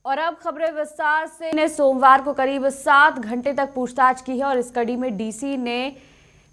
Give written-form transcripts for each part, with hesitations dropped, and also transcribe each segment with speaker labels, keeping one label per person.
Speaker 1: और अब खबरें विस्तार से। ने सोमवार को करीब 7 घंटे तक पूछताछ की है और इस कड़ी में डीसी ने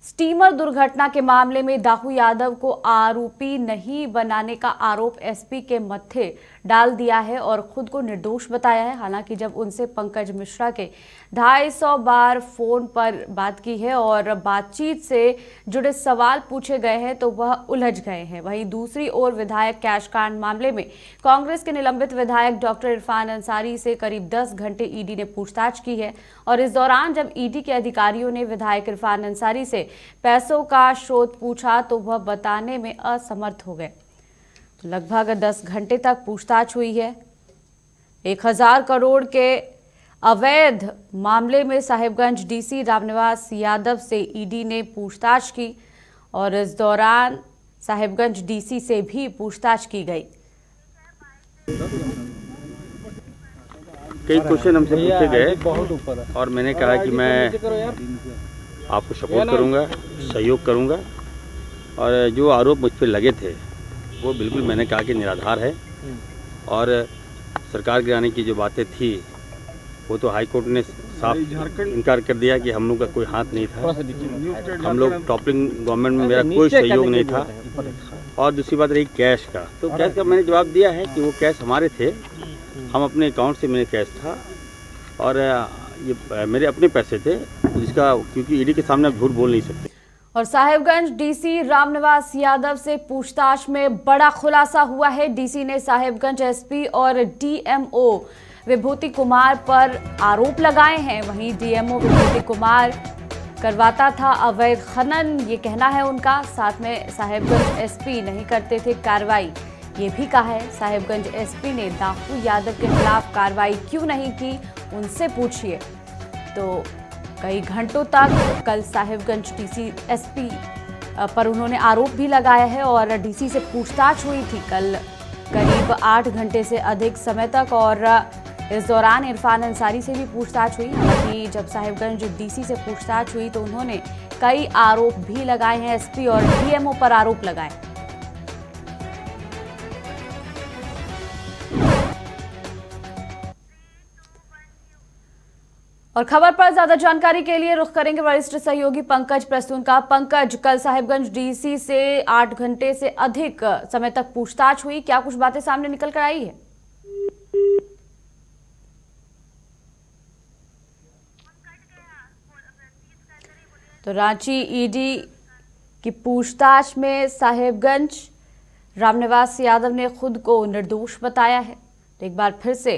Speaker 1: स्टीमर दुर्घटना के मामले में दाहू यादव को आरोपी नहीं बनाने का आरोप एसपी के मत्थे डाल दिया है और खुद को निर्दोष बताया है। हालांकि जब उनसे पंकज मिश्रा के 250 बार फोन पर बात की है और बातचीत से जुड़े सवाल पूछे गए हैं तो वह उलझ गए हैं। वहीं दूसरी ओर विधायक कैश कांड मामले में कांग्रेस के निलंबित विधायक डॉक्टर इरफान अंसारी से करीब 10 घंटे ईडी ने पूछताछ की है और इस दौरान जब ईडी के अधिकारियों ने विधायक इरफान अंसारी से पैसों का स्रोत पूछा तो वह बताने में असमर्थ हो गए। तो लगभग 10 घंटे तक पूछताछ हुई है। 1000 करोड़ के अवैध मामले में साहिबगंज डीसी रामनिवास यादव से ईडी ने पूछताछ की और इस दौरान साहिबगंज डीसी से भी पूछताछ की गई।
Speaker 2: कई क्वेश्चन हमसे पूछे गए और मैंने कहा कि मैं आपको सपोर्ट करूंगा, सहयोग करूंगा और जो आरोप मुझ पर लगे थे वो बिल्कुल मैंने कहा कि निराधार है और सरकार गिराने की जो बातें थी वो तो हाई कोर्ट ने साफ इनकार कर दिया कि हम लोग का कोई हाथ नहीं था। हम लोग टॉपिंग गवर्नमेंट में मेरा कोई सहयोग नहीं था। और दूसरी बात रही कैश का, तो कैश का मैंने जवाब दिया है कि वो कैश हमारे थे, हम अपने अकाउंट से मेरे कैश था और ये मेरे अपने पैसे थे जिसका क्योंकि ईडी के सामने आप झूठ बोल नहीं सकते।
Speaker 1: और साहिबगंज डीसी रामनिवास यादव से पूछताछ में बड़ा खुलासा हुआ है। डीसी ने साहिबगंज एसपी और डीएमओ विभूति कुमार पर आरोप लगाए हैं। वहीं डीएमओ विभूति कुमार करवाता था अवैध खनन, ये कहना है उनका। साथ में साहिबगंज एसपी नहीं करते थे कार्रवाई, ये भी कहा है। साहिबगंज एसपी ने दाहू यादव के खिलाफ कार्रवाई क्यों नहीं की, उनसे पूछिए। तो कई घंटों तक कल साहिबगंज डीसी एसपी पर उन्होंने आरोप भी लगाया है और डीसी से पूछताछ हुई थी कल करीब 8 घंटे से अधिक समय तक और इस दौरान इरफान अंसारी से भी पूछताछ हुई। हालांकि जब साहिबगंज डीसी से पूछताछ हुई तो उन्होंने कई आरोप भी लगाए हैं, एसपी और डीएमओ पर आरोप लगाए। और खबर पर ज्यादा जानकारी के लिए रुख करेंगे वरिष्ठ सहयोगी पंकज प्रसून का। पंकज, कल साहिबगंज डीसी से 8 घंटे से अधिक समय तक पूछताछ हुई, क्या कुछ बातें सामने निकल कर आई है? तो रांची ईडी की पूछताछ में साहिबगंज रामनिवास यादव ने खुद को निर्दोष बताया है। तो एक बार फिर से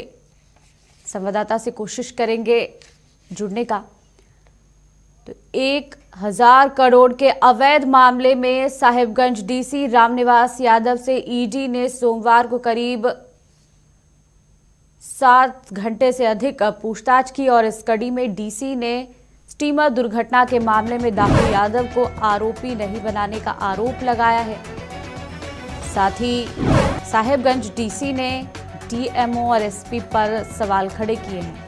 Speaker 1: संवाददाता से कोशिश करेंगे जुड़ने का। तो 1000 करोड़ के अवैध मामले में साहिबगंज डीसी रामनिवास यादव से ईडी ने सोमवार को करीब 7 घंटे से अधिक पूछताछ की और इस कड़ी में डीसी ने स्टीमर दुर्घटना के मामले में दाहू यादव को आरोपी नहीं बनाने का आरोप लगाया है। साथ ही साहिबगंज डीसी ने डीएमओ और एसपी पर सवाल खड़े किए हैं।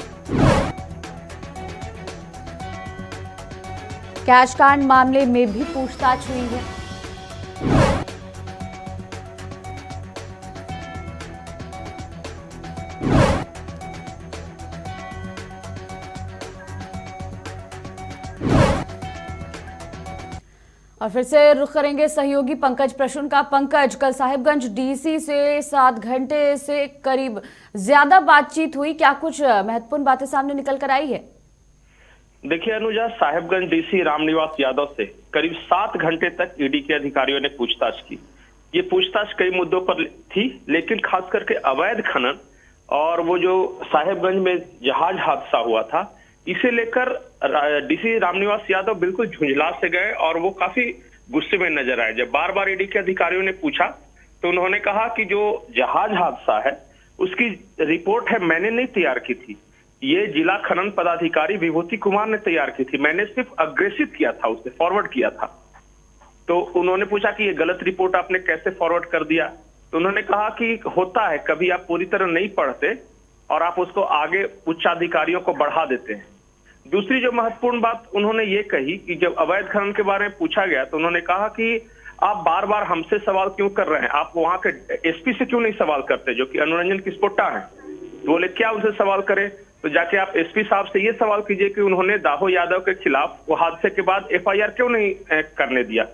Speaker 1: कैश कांड मामले में भी पूछताछ हुई है। और फिर से रुख करेंगे सहयोगी पंकज प्रसून का। पंकज, कल साहिबगंज डीसी से 7 घंटे से करीब ज्यादा बातचीत हुई, क्या कुछ महत्वपूर्ण बातें सामने निकल कर आई है?
Speaker 3: देखिए अनुजा, साहिबगंज डीसी रामनिवास यादव से करीब 7 घंटे तक ईडी के अधिकारियों ने पूछताछ की। ये पूछताछ कई मुद्दों पर थी, लेकिन खास करके अवैध खनन और वो जो साहिबगंज में जहाज हादसा हुआ था, इसे लेकर डीसी रामनिवास यादव बिल्कुल झुंझला से गए और वो काफी गुस्से में नजर आए। जब बार बार ईडी के अधिकारियों ने पूछा तो उन्होंने कहा कि जो जहाज हादसा है उसकी रिपोर्ट है मैंने नहीं तैयार की थी, ये जिला खनन पदाधिकारी विभूति कुमार ने तैयार की थी, मैंने सिर्फ अग्रेसित किया था, उसे फॉरवर्ड किया था। तो उन्होंने पूछा कि ये गलत रिपोर्ट आपने कैसे फॉरवर्ड कर दिया? तो उन्होंने कहा कि होता है, कभी आप पूरी तरह नहीं पढ़ते और आप उसको आगे उच्चाधिकारियों को बढ़ा देते हैं। दूसरी जो महत्वपूर्ण बात उन्होंने ये कही कि जब अवैध खनन के बारे में पूछा गया तो उन्होंने कहा कि आप बार बार हमसे सवाल क्यों कर रहे हैं, आप वहां के एसपी से क्यों नहीं सवाल करते जो कि अनुरंजन किस्पोट्टा है। तो बोले क्या उनसे सवाल करें? तो जाके आप एसपी साहब से ये सवाल कीजिए कि उन्होंने दाहो यादव के खिलाफ वो हादसे के बाद एफआईआर क्यों नहीं करने दिया।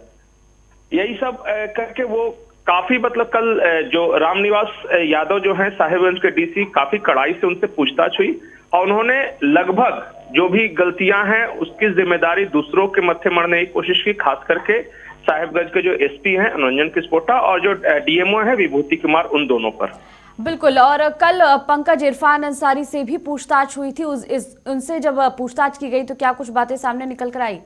Speaker 3: यही सब करके वो काफी मतलब कल जो रामनिवास यादव जो हैं साहिबगंज के डीसी, काफी कड़ाई से उनसे पूछताछ हुई और उन्होंने लगभग जो भी गलतियां हैं उसकी जिम्मेदारी दूसरों के मत्थे मढ़ने की कोशिश की, खास करके साहिबगंज के जो एसपी हैं अनुरंजन किस्पोटा और जो डीएमओ है विभूति कुमार, उन दोनों पर।
Speaker 1: बिल्कुल। और कल पंकज इरफान अंसारी से भी पूछताछ हुई थी, उनसे जब पूछताछ की गई तो क्या कुछ बातें सामने निकल कर आई?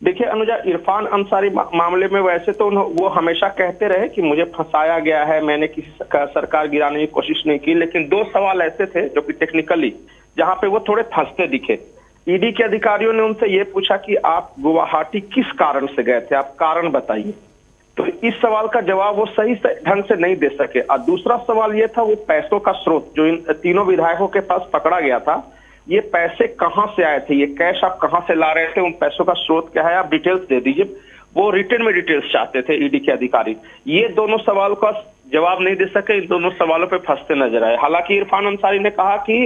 Speaker 3: देखिए अनुजा, इरफान अंसारी मामले में वैसे तो वो हमेशा कहते रहे कि मुझे फंसाया गया है, मैंने किसी सरकार गिराने की कोशिश नहीं की, लेकिन दो सवाल ऐसे थे जो कि टेक्निकली जहां पे वो थोड़े फंसते दिखे। ईडी के अधिकारियों ने उनसे ये पूछा कि आप गुवाहाटी किस कारण से गए थे, आप कारण बताइए। तो इस सवाल का जवाब वो सही ढंग से नहीं दे सके। और दूसरा सवाल ये था वो पैसों का स्रोत जो इन तीनों विधायकों के पास पकड़ा गया था, ये पैसे कहां से आए थे, ये कैश आप कहां से ला रहे थे, उन पैसों का स्रोत क्या है, आप डिटेल्स दे दीजिए। वो रिटर्न में डिटेल्स चाहते थे ईडी के अधिकारी। ये दोनों सवाल का जवाब नहीं दे सके, इन दोनों सवालों पे फंसते नजर आए। हालांकि इरफान अंसारी ने कहा कि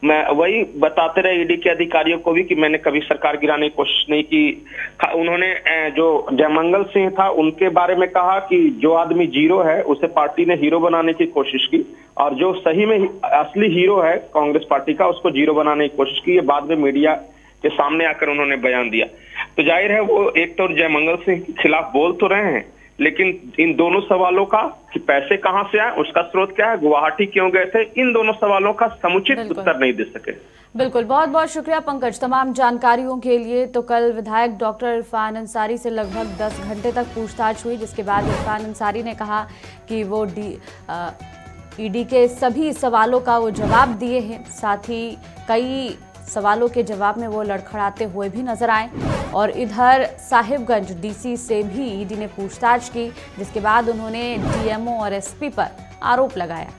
Speaker 3: मैं वही बताते रहे ईडी के अधिकारियों को भी कि मैंने कभी सरकार गिराने की कोशिश नहीं की। उन्होंने जो जयमंगल सिंह था उनके बारे में कहा कि जो आदमी जीरो है उसे पार्टी ने हीरो बनाने की कोशिश की, और जो सही में असली हीरो है कांग्रेस पार्टी का उसको जीरो बनाने की कोशिश की। ये बाद में मीडिया के सामने आकर उन्होंने बयान दिया। तो जाहिर है वो एक तो जयमंगल सिंह के खिलाफ बोल तो रहे हैं, लेकिन इन दोनों सवालों का कि पैसे कहां से आए, उसका स्रोत क्या है, गुवाहाटी क्यों गए थे, इन दोनों सवालों का समुचित उत्तर नहीं दे सके।
Speaker 1: बिल्कुल, बहुत बहुत शुक्रिया पंकज तमाम जानकारियों के लिए। तो कल विधायक डॉक्टर इरफान अंसारी से लगभग 10 घंटे तक पूछताछ हुई, जिसके बाद इरफान अंसारी ने कहा कि वो ईडी के सभी सवालों का वो जवाब दिए हैं, साथ ही कई सवालों के जवाब में वो लड़खड़ाते हुए भी नजर आए। और इधर साहिबगंज डीसी से भी ईडी ने पूछताछ की, जिसके बाद उन्होंने डीएमओ और एसपी पर आरोप लगाया।